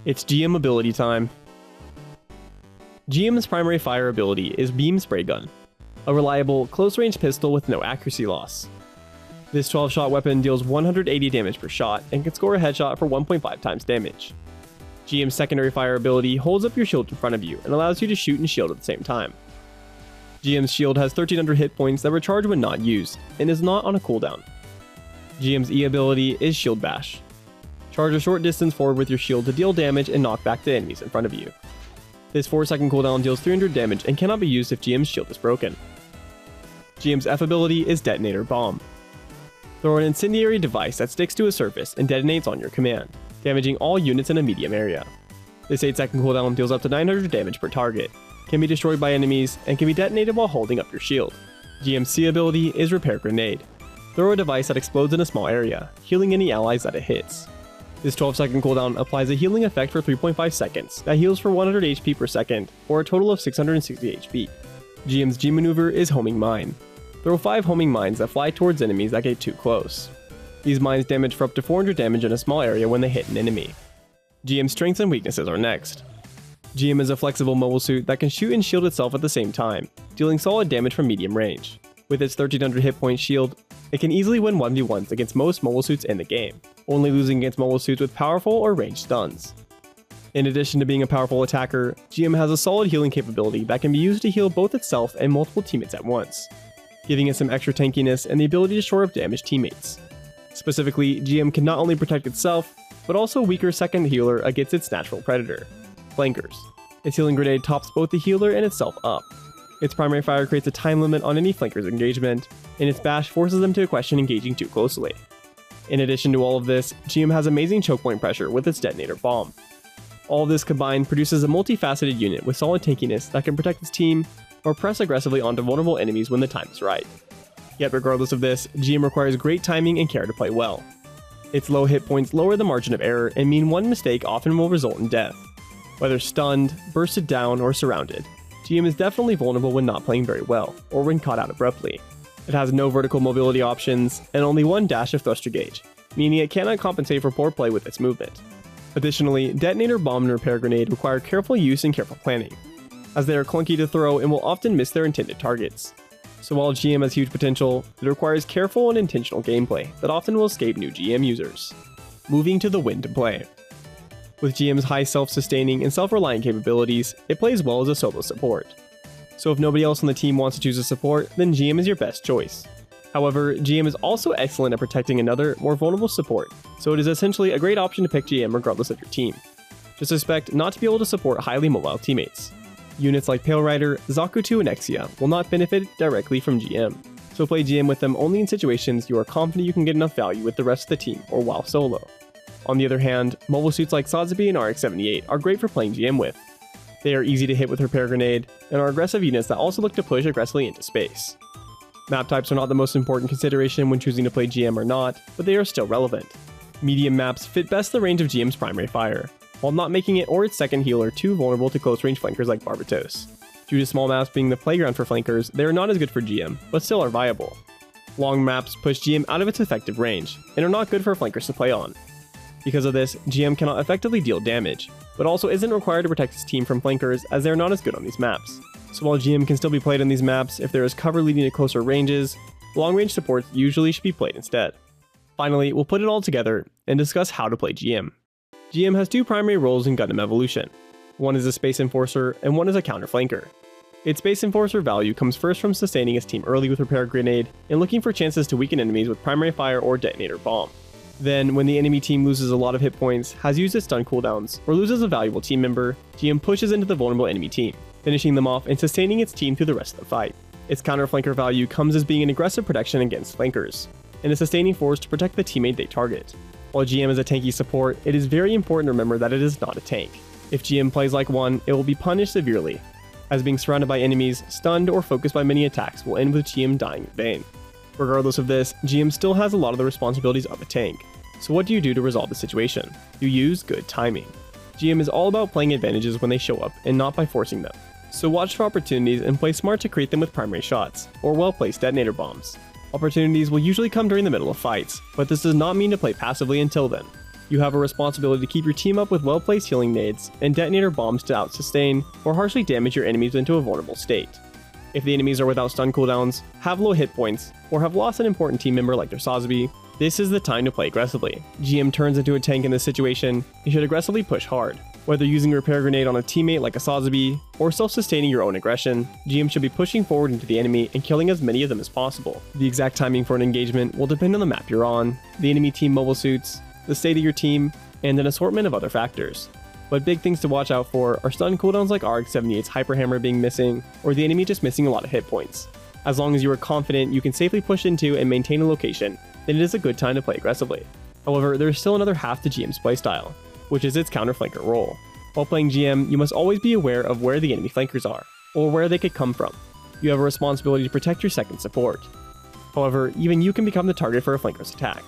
It's GM ability time. GM's primary fire ability is Beam Spray Gun, a reliable, close-range pistol with no accuracy loss. This 12-shot weapon deals 180 damage per shot and can score a headshot for 1.5 times damage. GM's secondary fire ability holds up your shield in front of you and allows you to shoot and shield at the same time. GM's shield has 1300 hit points that recharge when not used, and is not on a cooldown. GM's E ability is Shield Bash. Charge a short distance forward with your shield to deal damage and knock back the enemies in front of you. This 4-second cooldown deals 300 damage and cannot be used if GM's shield is broken. GM's F ability is Detonator Bomb. Throw an incendiary device that sticks to a surface and detonates on your command, damaging all units in a medium area. This 8-second cooldown deals up to 900 damage per target, can be destroyed by enemies, and can be detonated while holding up your shield. GM's C ability is Repair Grenade. Throw a device that explodes in a small area, healing any allies that it hits. This 12-second cooldown applies a healing effect for 3.5 seconds that heals for 100 HP per second, or a total of 660 HP. GM's G maneuver is Homing Mine. Throw 5 homing mines that fly towards enemies that get too close. These mines damage for up to 400 damage in a small area when they hit an enemy. GM's strengths and weaknesses are next. GM is a flexible mobile suit that can shoot and shield itself at the same time, dealing solid damage from medium range. With its 1300 hit point shield, it can easily win 1v1s against most mobile suits in the game, only losing against mobile suits with powerful or ranged stuns. In addition to being a powerful attacker, GM has a solid healing capability that can be used to heal both itself and multiple teammates at once, giving it some extra tankiness and the ability to shore up damaged teammates. Specifically, GM can not only protect itself, but also weaker second healer against its natural predator, flankers. Its healing grenade tops both the healer and itself up. Its primary fire creates a time limit on any flanker's engagement, and its bash forces them to question engaging too closely. In addition to all of this, GM has amazing choke point pressure with its Detonator Bomb. All of this combined produces a multifaceted unit with solid tankiness that can protect its team or press aggressively onto vulnerable enemies when the time is right. Yet regardless of this, GM requires great timing and care to play well. Its low hit points lower the margin of error and mean one mistake often will result in death. Whether stunned, bursted down, or surrounded, GM is definitely vulnerable when not playing very well, or when caught out abruptly. It has no vertical mobility options, and only one dash of thruster gauge, meaning it cannot compensate for poor play with its movement. Additionally, Detonator Bomb and Repair Grenade require careful use and careful planning, as they are clunky to throw and will often miss their intended targets. So while GM has huge potential, it requires careful and intentional gameplay that often will escape new GM users. Moving to the win to play. With GM's high self-sustaining and self-reliant capabilities, it plays well as a solo support. So if nobody else on the team wants to choose a support, then GM is your best choice. However, GM is also excellent at protecting another, more vulnerable support, so it is essentially a great option to pick GM regardless of your team. Just expect not to be able to support highly mobile teammates. Units like Pale Rider, Zakuto, and Exia will not benefit directly from GM, so play GM with them only in situations you are confident you can get enough value with the rest of the team or while solo. On the other hand, mobile suits like Sazabi and RX-78 are great for playing GM with. They are easy to hit with Repair Grenade, and are aggressive units that also look to push aggressively into space. Map types are not the most important consideration when choosing to play GM or not, but they are still relevant. Medium maps fit best the range of GM's primary fire, while not making it or its second healer too vulnerable to close-range flankers like Barbatos. Due to small maps being the playground for flankers, they are not as good for GM, but still are viable. Long maps push GM out of its effective range, and are not good for flankers to play on. Because of this, GM cannot effectively deal damage, but also isn't required to protect his team from flankers as they are not as good on these maps. So while GM can still be played on these maps if there is cover leading to closer ranges, long-range supports usually should be played instead. Finally, we'll put it all together and discuss how to play GM. GM has two primary roles in Gundam Evolution. One is a Space Enforcer, and one is a Counter Flanker. Its Space Enforcer value comes first from sustaining his team early with Repair Grenade, and looking for chances to weaken enemies with Primary Fire or Detonator Bomb. Then, when the enemy team loses a lot of hit points, has used its stun cooldowns, or loses a valuable team member, GM pushes into the vulnerable enemy team, finishing them off and sustaining its team through the rest of the fight. Its Counter Flanker value comes as being an aggressive protection against flankers, and a sustaining force to protect the teammate they target. While GM is a tanky support, it is very important to remember that it is not a tank. If GM plays like one, it will be punished severely, as being surrounded by enemies, stunned, or focused by many attacks will end with GM dying in vain. Regardless of this, GM still has a lot of the responsibilities of a tank. So what do you do to resolve the situation? You use good timing. GM is all about playing advantages when they show up, and not by forcing them. So watch for opportunities and play smart to create them with primary shots, or well-placed detonator bombs. Opportunities will usually come during the middle of fights, but this does not mean to play passively until then. You have a responsibility to keep your team up with well-placed healing nades and detonator bombs to out-sustain or harshly damage your enemies into a vulnerable state. If the enemies are without stun cooldowns, have low hit points, or have lost an important team member like their Sazabi, this is the time to play aggressively. GM turns into a tank in this situation, you should aggressively push hard. Whether using a repair grenade on a teammate like a Sazabi, or self-sustaining your own aggression, GM should be pushing forward into the enemy and killing as many of them as possible. The exact timing for an engagement will depend on the map you're on, the enemy team mobile suits, the state of your team, and an assortment of other factors. But big things to watch out for are stun cooldowns like RX-78's Hyper Hammer being missing, or the enemy just missing a lot of hit points. As long as you are confident you can safely push into and maintain a location, then it is a good time to play aggressively. However, there is still another half to GM's playstyle, which is its counter-flanker role. While playing GM, you must always be aware of where the enemy flankers are, or where they could come from. You have a responsibility to protect your second support. However, even you can become the target for a flanker's attack.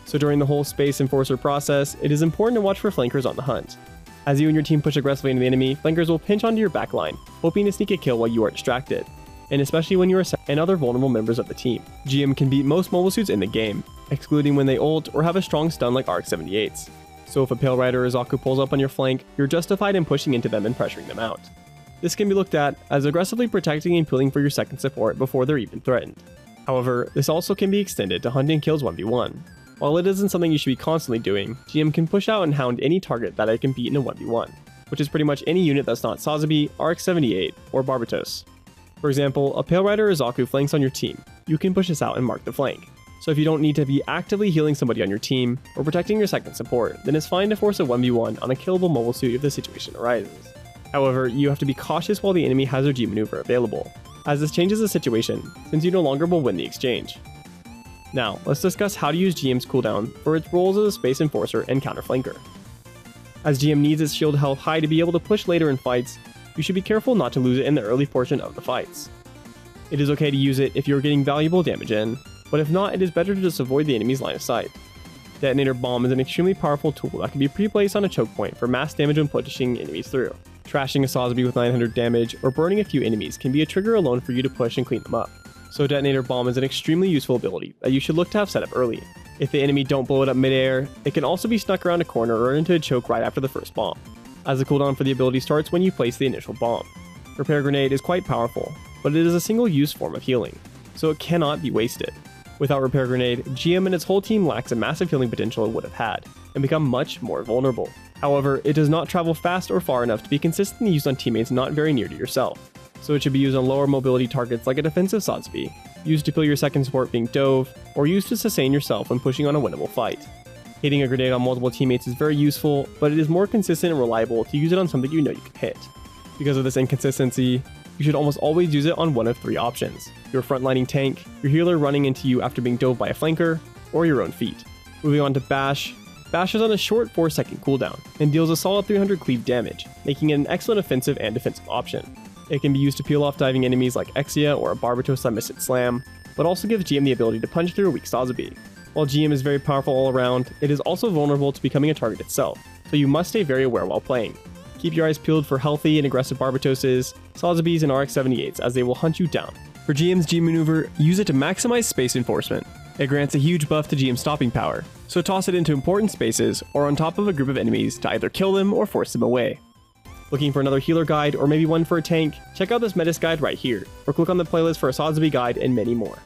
So during the whole Space Enforcer process, it is important to watch for flankers on the hunt. As you and your team push aggressively into the enemy, flankers will pinch onto your backline, hoping to sneak a kill while you are distracted, and especially when you are and other vulnerable members of the team. GM can beat most mobile suits in the game, excluding when they ult or have a strong stun like RX-78's. So if a Pale Rider or Zaku pulls up on your flank, you're justified in pushing into them and pressuring them out. This can be looked at as aggressively protecting and pulling for your second support before they're even threatened. However, this also can be extended to hunting kills 1v1. While it isn't something you should be constantly doing, GM can push out and hound any target that it can beat in a 1v1, which is pretty much any unit that's not Sazabi, RX-78, or Barbatos. For example, a Pale Rider or Zaku flanks on your team. You can push this out and mark the flank. So if you don't need to be actively healing somebody on your team, or protecting your second support, then it's fine to force a 1v1 on a killable mobile suit if the situation arises. However, you have to be cautious while the enemy has their G maneuver available, as this changes the situation, since you no longer will win the exchange. Now, let's discuss how to use GM's cooldown for its roles as a Space Enforcer and Counterflanker. As GM needs its shield health high to be able to push later in fights, you should be careful not to lose it in the early portion of the fights. It is okay to use it if you're getting valuable damage in, but if not, it is better to just avoid the enemy's line of sight. Detonator Bomb is an extremely powerful tool that can be pre-placed on a choke point for mass damage when pushing enemies through. Trashing a Sazabi with 900 damage or burning a few enemies can be a trigger alone for you to push and clean them up. So Detonator Bomb is an extremely useful ability that you should look to have set up early. If the enemy don't blow it up midair, it can also be snuck around a corner or into a choke right after the first bomb, as the cooldown for the ability starts when you place the initial bomb. Repair Grenade is quite powerful, but it is a single-use form of healing, so it cannot be wasted. Without Repair Grenade, GM and its whole team lacks a massive healing potential it would have had, and become much more vulnerable. However, it does not travel fast or far enough to be consistently used on teammates not very near to yourself, so it should be used on lower mobility targets like a defensive Sazabi, used to kill your second support being Dove, or used to sustain yourself when pushing on a winnable fight. Hitting a grenade on multiple teammates is very useful, but it is more consistent and reliable to use it on something you know you can hit. Because of this inconsistency, you should almost always use it on one of three options: your frontlining tank, your healer running into you after being dove by a flanker, or your own feat. Moving on to Bash. Bash is on a short 4-second cooldown, and deals a solid 300 cleave damage, making it an excellent offensive and defensive option. It can be used to peel off diving enemies like Exia or a Barbatos that missed its slam, but also gives GM the ability to punch through a weak Sazabi. While GM is very powerful all around, it is also vulnerable to becoming a target itself, so you must stay very aware while playing. Keep your eyes peeled for healthy and aggressive Barbatoses, Sazabis, and RX-78s as they will hunt you down. For GM's G maneuver, use it to maximize space enforcement. It grants a huge buff to GM's stopping power, so toss it into important spaces or on top of a group of enemies to either kill them or force them away. Looking for another healer guide or maybe one for a tank? Check out this Metis guide right here, or click on the playlist for a Sazabi guide and many more.